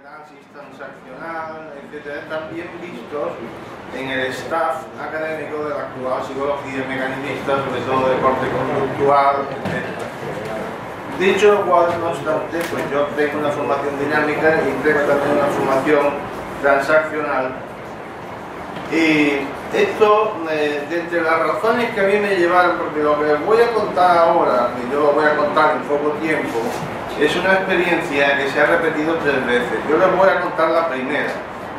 Análisis transaccional, etc., están bien vistos en el staff académico de la actual psicología mecanicista, sobre todo de corte conductual, etc. Dicho lo cual, no obstante, pues yo tengo una formación dinámica y tengo también una formación transaccional. Y esto, de entre las razones que a mí me llevaron, porque lo que les voy a contar ahora, que yo lo voy a contar en poco tiempo, es una experiencia que se ha repetido 3 veces. Yo les voy a contar la primera,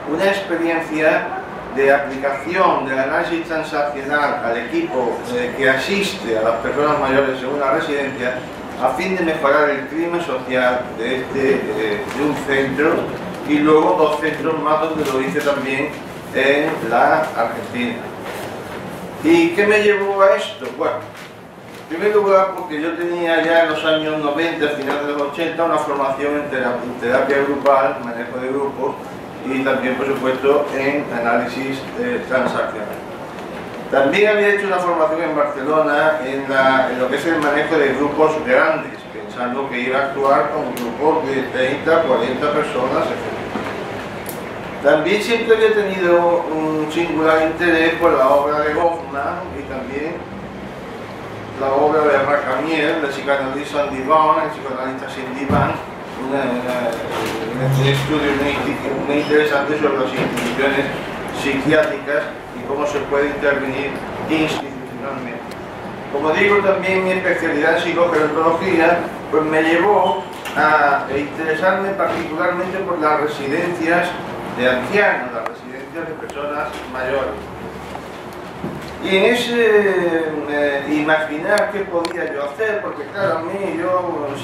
una experiencia de aplicación del análisis transaccional al equipo que asiste a las personas mayores en una residencia a fin de mejorar el clima social de un centro y luego 2 centros más donde lo hice también en la Argentina. ¿Y qué me llevó a esto? Bueno, en primer lugar porque yo tenía ya en los años 90, finales de los 80, una formación en terapia grupal, manejo de grupos y también por supuesto en análisis transaccional. También había hecho una formación en Barcelona en lo que es el manejo de grupos grandes, pensando que iba a actuar con grupos de 30, 40 personas, etc. También siempre había tenido un singular interés por la obra de Goffman y también la obra de Racamier, de psicoanalista en diván, el psicoanalista sin diván, un estudio muy interesante sobre las instituciones psiquiátricas y cómo se puede intervenir institucionalmente. Como digo, también mi especialidad en psicogerontología pues me llevó a interesarme particularmente por las residencias de ancianos, las residencias de personas mayores. Y en ese imaginar qué podía yo hacer, porque claro, a mí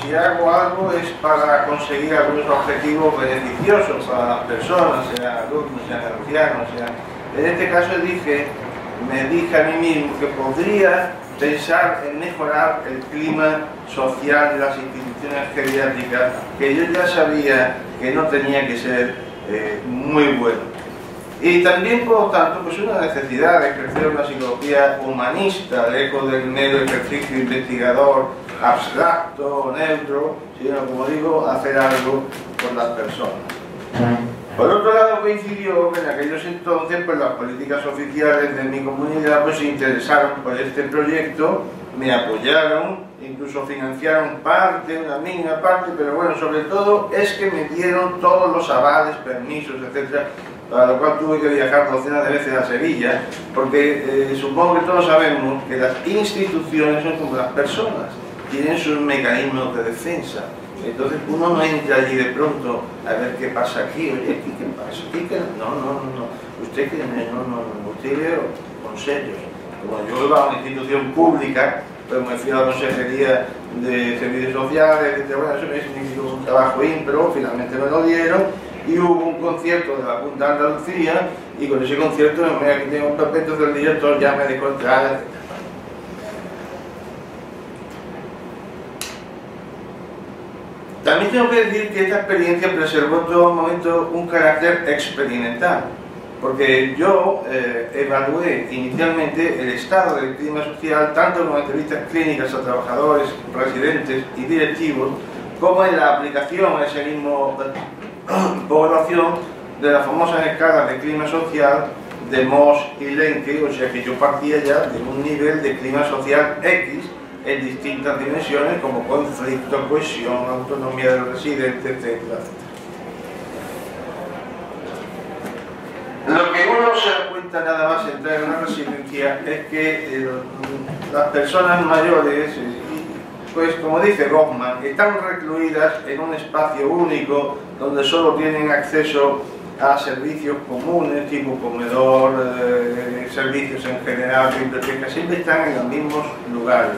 si hago algo es para conseguir algunos objetivos beneficiosos para las personas, sean alumnos, sean ancianos, en este caso me dije a mí mismo que podría pensar en mejorar el clima social de las instituciones geriátricas, que yo ya sabía que no tenía que ser muy bueno. Y también, por lo tanto, pues una necesidad de crecer una psicología humanista, lejos del mero ejercicio investigador abstracto, neutro, sino, como digo, hacer algo por las personas. Por otro lado, coincidió que en aquellos entonces pues las políticas oficiales de mi comunidad pues se interesaron por este proyecto, me apoyaron, incluso financiaron parte, una mínima parte, pero bueno, sobre todo es que me dieron todos los avales, permisos, etc., para lo cual tuve que viajar docenas de veces a Sevilla, porque supongo que todos sabemos que las instituciones son como las personas, tienen sus mecanismos de defensa. Entonces uno no entra allí de pronto a ver qué pasa aquí, oye, ¿aquí qué pasa? ¿Aquí qué? No, usted que no, usted veo consejos. Como yo iba a una institución pública, pues me fui a la Consejería de Servicios Sociales, etc. Bueno, eso me significó un trabajo ímpro, finalmente me lo dieron, y hubo un concierto de la Junta de Andalucía, y con ese concierto, aquí tengo un papel, entonces el director ya me dejó entrar, etc. También tengo que decir que esta experiencia preservó en todo momento un carácter experimental, porque yo evalué inicialmente el estado del clima social tanto con entrevistas clínicas a trabajadores, residentes y directivos, como en la aplicación a ese mismo población de las famosas escalas de clima social de Mohs y Lenke, o sea que yo partía ya de un nivel de clima social X en distintas dimensiones como conflicto, cohesión, autonomía del residente, etc. Lo que uno se da cuenta nada más entrar en una residencia es que las personas mayores, pues como dice Goffman, están recluidas en un espacio único donde solo tienen acceso a servicios comunes, tipo comedor, servicios en general, bibliotecas, siempre están en los mismos lugares.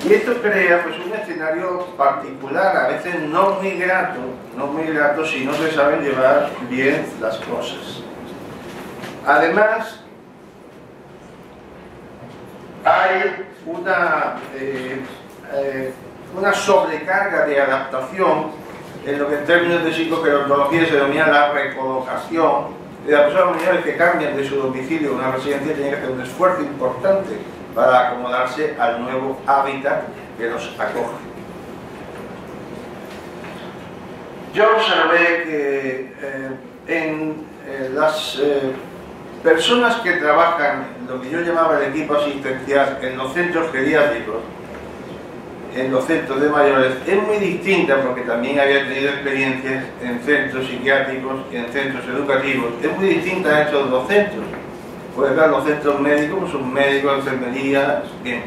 Y esto crea pues un escenario particular, a veces no muy grato si no se saben llevar bien las cosas. Además, hay una sobrecarga de adaptación en lo que en términos de psicogerontología se denomina la recolocación de las personas mayores que cambian de su domicilio a una residencia. Tienen que hacer un esfuerzo importante para acomodarse al nuevo hábitat que los acoge. yo observé que las personas que trabajan en lo que yo llamaba el equipo asistencial en los centros geriátricos, en los centros de mayores, es muy distinta, porque también había tenido experiencias en centros psiquiátricos y en centros educativos, es muy distinta a estos dos centros. Pues claro, los centros médicos pues son médicos, enfermería, bien,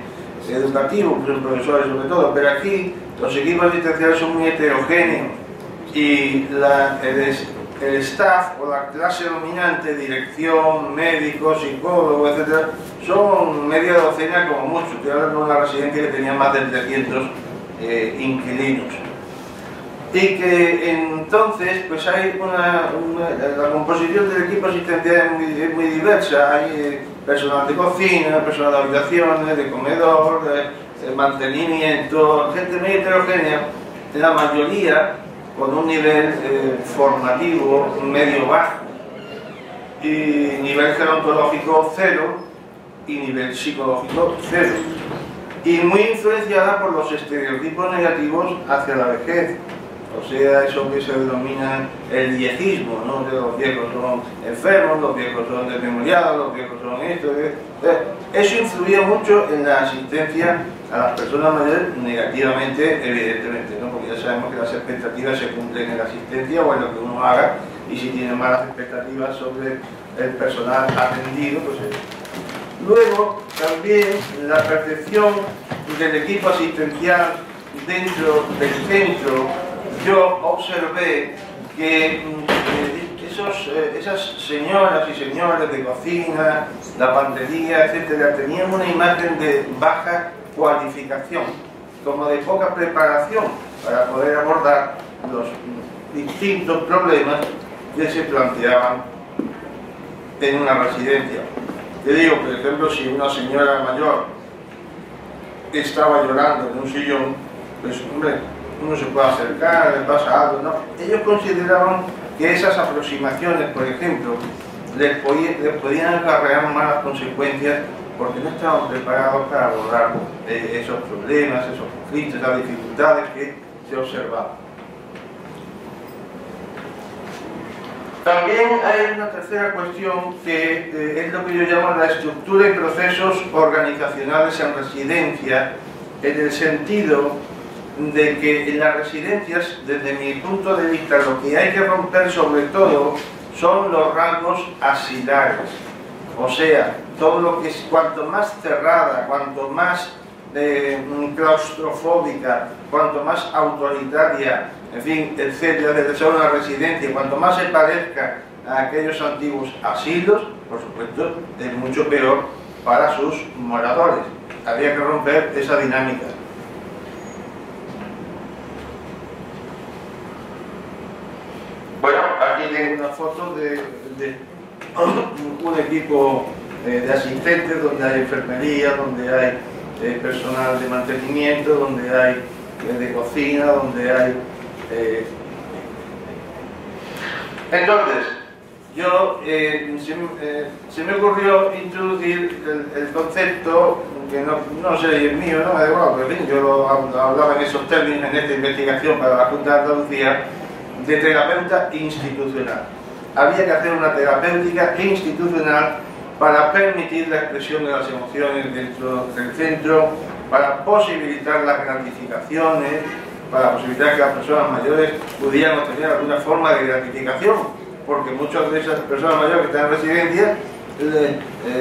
educativos, pues son profesores sobre todo, pero aquí los equipos asistenciales son muy heterogéneos y el staff o la clase dominante, dirección, médicos, psicólogos, etc., son media docena como mucho. Estoy hablando de una residencia que tenía más de 300 inquilinos. Y que entonces pues hay la composición del equipo asistencial es muy diversa. Hay personal de cocina, personal de habitaciones, de comedor, de mantenimiento, gente muy heterogénea, la mayoría con un nivel formativo medio bajo, y nivel gerontológico cero y nivel psicológico cero, y muy influenciada por los estereotipos negativos hacia la vejez. O sea, eso que se denomina el viejismo, ¿no? Que los viejos son enfermos, los viejos son desmemoriados, los viejos son esto. Eso influía mucho en la asistencia a las personas mayores negativamente, evidentemente, ¿no? Porque ya sabemos que las expectativas se cumplen en la asistencia o en lo que uno haga, y si tiene malas expectativas sobre el personal atendido, pues eso. Luego, también la percepción del equipo asistencial dentro del centro. Yo observé que esas señoras y señores de cocina, lavandería, etcétera, tenían una imagen de baja cualificación, como de poca preparación para poder abordar los distintos problemas que se planteaban en una residencia. Te digo, por ejemplo, si una señora mayor estaba llorando en un sillón, pues hombre, uno se puede acercar, le pasa algo, ¿no? Ellos consideraban que esas aproximaciones, por ejemplo, les podían acarrear malas consecuencias, porque no estaban preparados para abordar esos problemas, esos conflictos, esas dificultades que se observaban. También hay una tercera cuestión que es lo que yo llamo la estructura y procesos organizacionales en residencia, en el sentido de que en las residencias, desde mi punto de vista, lo que hay que romper sobre todo son los rasgos asilares. O sea, todo lo que es, cuanto más cerrada, cuanto más claustrofóbica, cuanto más autoritaria, en fin, etcétera, desde ser una residencia, cuanto más se parezca a aquellos antiguos asilos, por supuesto, es mucho peor para sus moradores. Había que romper esa dinámica. Bueno, aquí tengo una foto de un equipo de asistentes, donde hay enfermería, donde hay personal de mantenimiento, donde hay de cocina, donde hay... Entonces, yo se me ocurrió introducir el concepto, que no sé si es mío, no me da igual, pero en fin, yo lo hablaba en esos términos en esta investigación para la Junta de Andalucía, de terapeuta institucional. Había que hacer una terapéutica institucional para permitir la expresión de las emociones dentro del centro, para posibilitar las gratificaciones, para posibilitar que las personas mayores pudieran obtener alguna forma de gratificación, porque muchas de esas personas mayores que están en residencia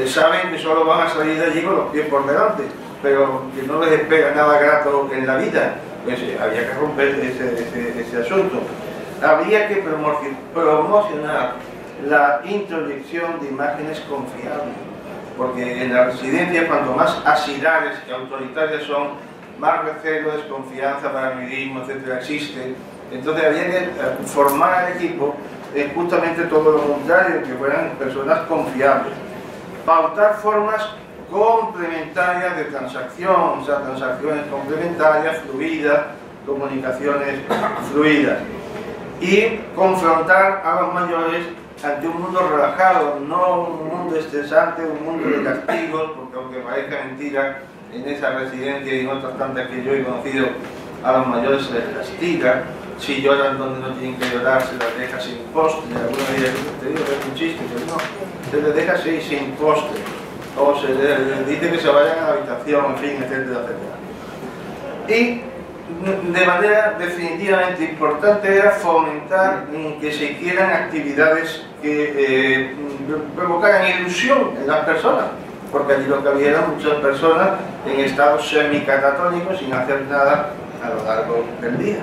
saben que solo van a salir de allí con los pies por delante, pero que no les espera nada grato en la vida. Pues había que romper ese asunto. Habría que promocionar la introyección de imágenes confiables, porque en la residencia, cuanto más asilares y autoritarias son, más recelo, desconfianza, paranoidismo, etcétera, existe. Entonces había que formar al equipo justamente todo lo contrario, que fueran personas confiables. Pautar formas complementarias de transacción, o sea, transacciones complementarias, fluidas, comunicaciones fluidas. Y confrontar a los mayores ante un mundo relajado, no un mundo estresante, un mundo de castigos, porque aunque parezca mentira, en esa residencia y en otras tantas que yo he conocido, a los mayores se les castiga, si lloran donde no tienen que llorar, se las deja sin postre. Alguna vez te digo que es un chiste, pero no, se les deja así sin postre, o se les dice que se vayan a la habitación, en fin, etcétera, etcétera. Y de manera definitivamente importante era fomentar que se hicieran actividades que provocaran ilusión en las personas, porque allí lo que había eran muchas personas en estado semicatatónico sin hacer nada a lo largo del día.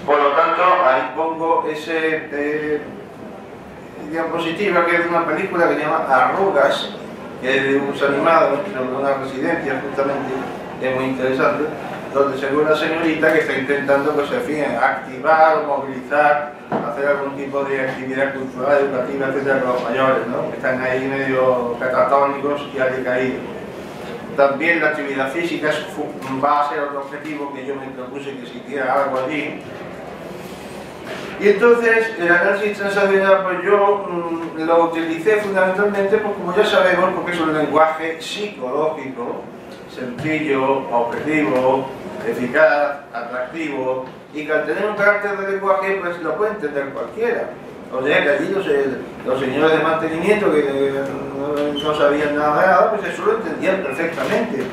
Por lo tanto, ahí pongo ese diapositiva que es de una película que se llama Arrugas, que es de dibujos animados sobre una residencia justamente, es muy interesante, donde se ve una señorita que está intentando, pues en fin, activar o movilizar, hacer algún tipo de actividad cultural, educativa, etcétera, con los mayores, ¿no? Que están ahí medio catatónicos y alicaídos. También la actividad física va a ser otro objetivo que yo me propuse que existiera algo allí. Y entonces el análisis transaccional, pues yo lo utilicé fundamentalmente, pues como ya sabemos, porque es un lenguaje psicológico, sencillo, objetivo, eficaz, atractivo, y que al tener un carácter de lenguaje, pues lo puede entender cualquiera. O sea que allí los señores de mantenimiento que no sabían nada de nada, pues eso lo entendían perfectamente.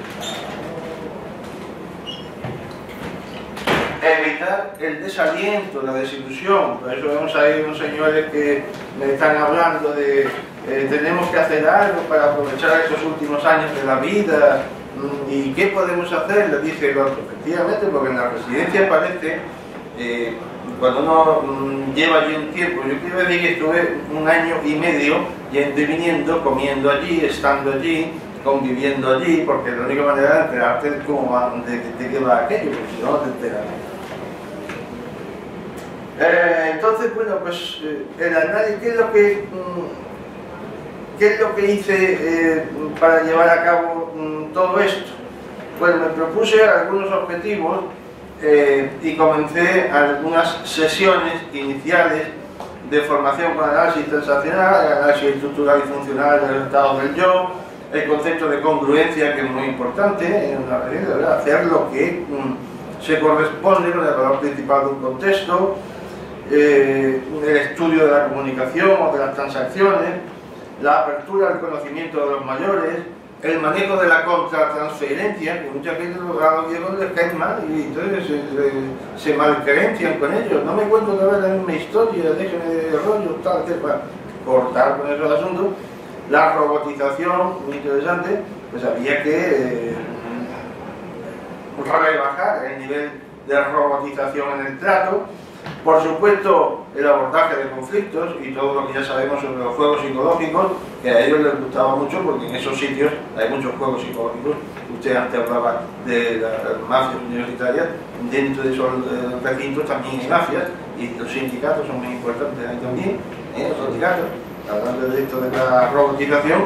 Evitar el desaliento, la desilusión. Por eso vemos ahí unos señores que me están hablando de tenemos que hacer algo para aprovechar estos últimos años de la vida. ¿Y qué podemos hacer? Le dije el otro, efectivamente, porque en la residencia parece, cuando uno lleva allí un tiempo, yo quiero decir que estuve 1 año y medio yendo y viniendo, comiendo allí, estando allí, conviviendo allí, porque la única manera de enterarte es cómo de qué va aquello, porque si no, no te enteras. Entonces, bueno, pues el análisis, ¿qué es lo que hice para llevar a cabo todo esto? Bueno, me propuse algunos objetivos y comencé algunas sesiones iniciales de formación con análisis transaccional, análisis estructural y funcional del estado del yo, el concepto de congruencia, que es muy importante en una realidad, ¿verdad? Hacer lo que se corresponde con el valor principal de un contexto, el estudio de la comunicación o de las transacciones, la apertura al conocimiento de los mayores, el manejo de la contratransferencia, que mucha gente los viejos les caen mal y entonces se malcrencian con ellos. No me cuento otra vez la misma historia, déjenme de rollo, tal, para cortar con esos asuntos. La robotización, muy interesante, pues había que rebajar el nivel de robotización en el trato. Por supuesto, el abordaje de conflictos y todo lo que ya sabemos sobre los juegos psicológicos, que a ellos les gustaba mucho porque en esos sitios hay muchos juegos psicológicos. Usted antes hablaba de las mafias universitarias, dentro de esos recintos también hay mafias y los sindicatos son muy importantes ahí también, los sindicatos. Hablando de esto de la robotización,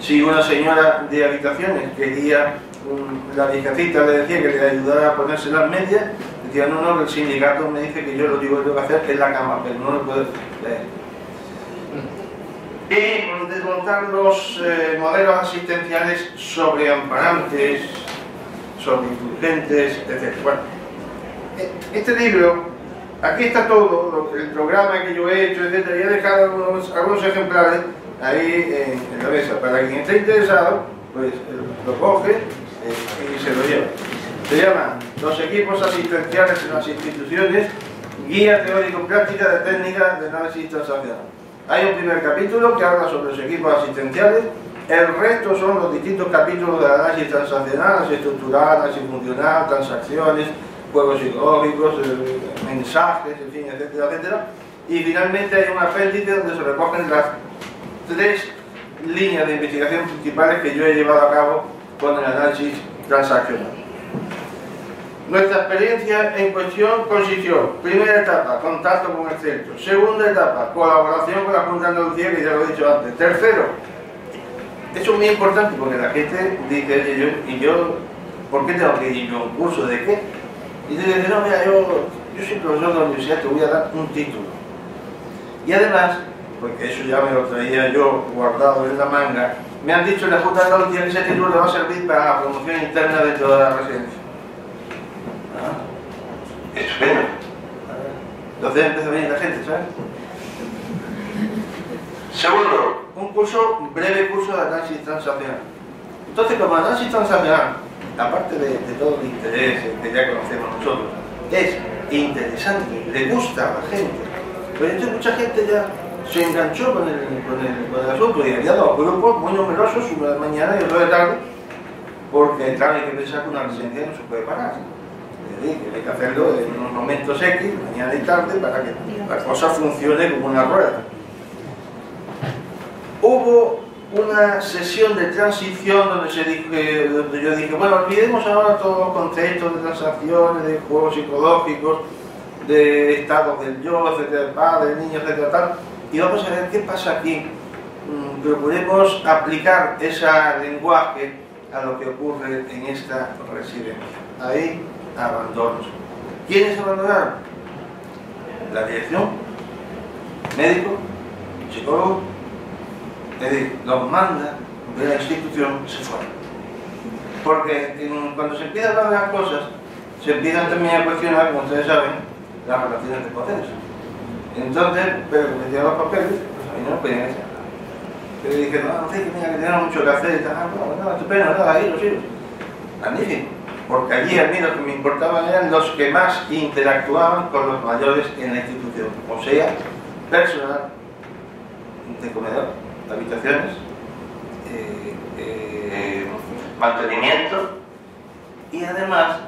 si una señora de habitaciones quería, la viejecita le decía que le ayudara a ponerse las medias, decía, no, que el sindicato me dice que yo lo único que tengo que hacer es la cama, pero no lo puedo leer. Y desmontar los modelos asistenciales sobreamparantes, sobreindulgentes, etc. Bueno, este libro, aquí está todo, el programa que yo he hecho, etc. Y he dejado algunos ejemplares ahí en la mesa. Para quien esté interesado, pues lo coge y se lo lleva. Se llama Los equipos asistenciales en las instituciones, guía teórico-práctica de técnicas de análisis transaccional. Hay un primer capítulo que habla sobre los equipos asistenciales, el resto son los distintos capítulos de análisis transaccional, análisis estructural, análisis funcional, transacciones, juegos psicológicos, mensajes, en fin, etcétera, etcétera. Y finalmente hay un apéndice donde se recogen las 3 líneas de investigación principales que yo he llevado a cabo con el análisis transaccional. Nuestra experiencia en cuestión consistió: primera etapa, contacto con el centro; segunda etapa, colaboración con la Junta de Andalucía, que ya lo he dicho antes; tercero, eso es muy importante porque la gente dice, ¿y yo por qué tengo que ir yo a un curso de qué? Y dice, no, mira, yo soy profesor de la universidad, te voy a dar un título. Y además, porque eso ya me lo traía yo guardado en la manga, me han dicho en la Junta de Andalucía que ese título le va a servir para la promoción interna dentro de la residencia. Estupendo. Entonces empieza a venir la gente, ¿sabes? Segundo, un breve curso de análisis transaccional. Entonces, como análisis transaccional, aparte de todo el interés que ya conocemos nosotros, es interesante, le gusta a la gente. Pero entonces mucha gente ya se enganchó con el asunto y había dos grupos muy numerosos, uno de mañana y otro de tarde, porque claro, hay que pensar que una residencia no se puede parar. Es decir, que hay que hacerlo en unos momentos X, mañana y tarde, para que la cosa funcione como una rueda. Hubo una sesión de transición donde yo dije, bueno, olvidemos ahora todos los conceptos de transacciones, de juegos psicológicos, de estados del yo, etcétera, del padre, del niño, etcétera, tal, y vamos a ver qué pasa aquí. Procuremos aplicar ese lenguaje a lo que ocurre en esta residencia. Ahí, abandonos. ¿Quiénes abandonaron? La dirección, médico, psicólogo. Es decir, los mandas de la institución se fueron. Porque cuando se empieza a hablar de las cosas, se empiezan también a cuestionar, como ustedes saben, las relaciones de poder. Entonces, pero como decían los papeles, pues a mí no me podían echar. Pero dije, no sé, que tenía mucho que hacer y tal. No, estupendo, nada, ahí los hijos. Magnífico. Porque allí a mí lo que me importaban eran los que más interactuaban con los mayores en la institución. O sea, personal de comedor, habitaciones, mantenimiento, y además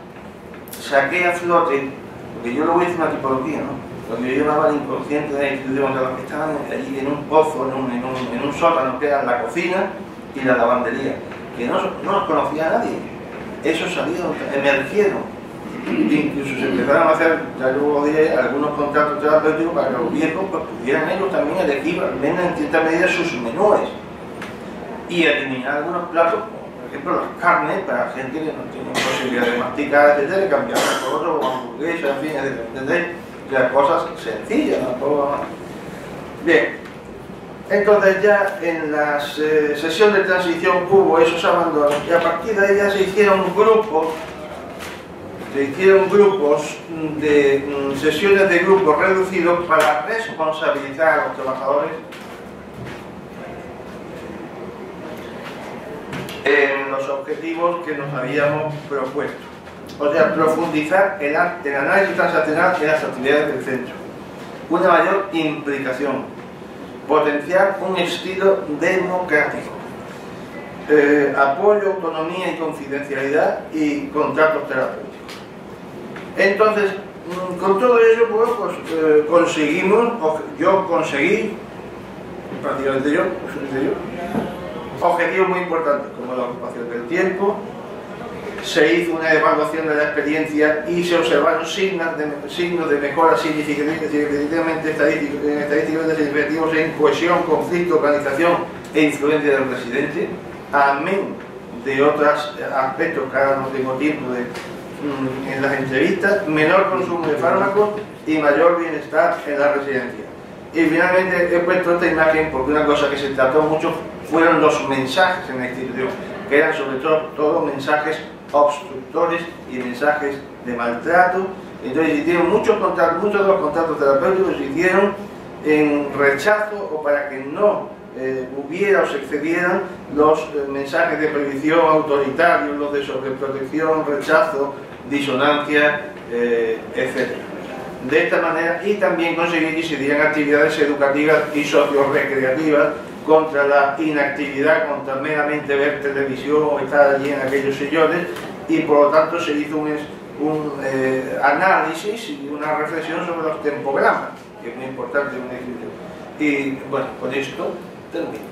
saqué a flote, porque yo luego hice una tipología, ¿no? Lo que yo llamaba el inconsciente de la institución, de los que estaban allí en un pozo, en un sótano, que eran la cocina y la lavandería, que no los conocía nadie. Esos salieron, emergieron, incluso se empezaron a hacer, ya luego diré, algunos contratos terapéuticos para que los viejos pues, pudieran ellos también elegir, al menos en cierta medida, sus menúes y eliminar algunos platos, por ejemplo las carnes, para gente que no tiene posibilidad de masticar, etcétera, y cambiarlas por otro, como hamburguesas, en fin, ¿entendéis? O sea, cosas sencillas, ¿no? Bien, entonces ya en la sesión de transición hubo esos abandonos y a partir de ahí ya se hicieron grupos de sesiones de grupos reducidos para responsabilizar a los trabajadores en los objetivos que nos habíamos propuesto. O sea, profundizar el análisis transaccional en las actividades del centro, una mayor implicación, potenciar un estilo democrático, apoyo, autonomía y confidencialidad y contratos terapéuticos. Entonces, con todo ello, pues, conseguimos, yo conseguí, prácticamente yo, objetivos muy importantes, como la ocupación del tiempo. Se hizo una evaluación de la experiencia y se observaron signos de mejora significativamente estadísticamente significativos en cohesión, conflicto, organización e influencia del residente, amén de otros aspectos que ahora no tengo tiempo en las entrevistas, menor consumo de fármacos y mayor bienestar en la residencia. Y finalmente he puesto esta imagen porque una cosa que se trató mucho fueron los mensajes en la institución, que eran sobre todo mensajes obstructores y mensajes de maltrato. Entonces hicieron muchos de los contratos terapéuticos se hicieron en rechazo o para que no hubiera o se excedieran los mensajes de prohibición autoritarios, los de sobreprotección, rechazo, disonancia, etc. De esta manera, y también conseguir que se dieran actividades educativas y socio-recreativas contra la inactividad, contra meramente ver televisión o estar allí en aquellos sillones, y por lo tanto se hizo un análisis y una reflexión sobre los tempogramas, que es muy importante en una institución. Y bueno, con esto termino.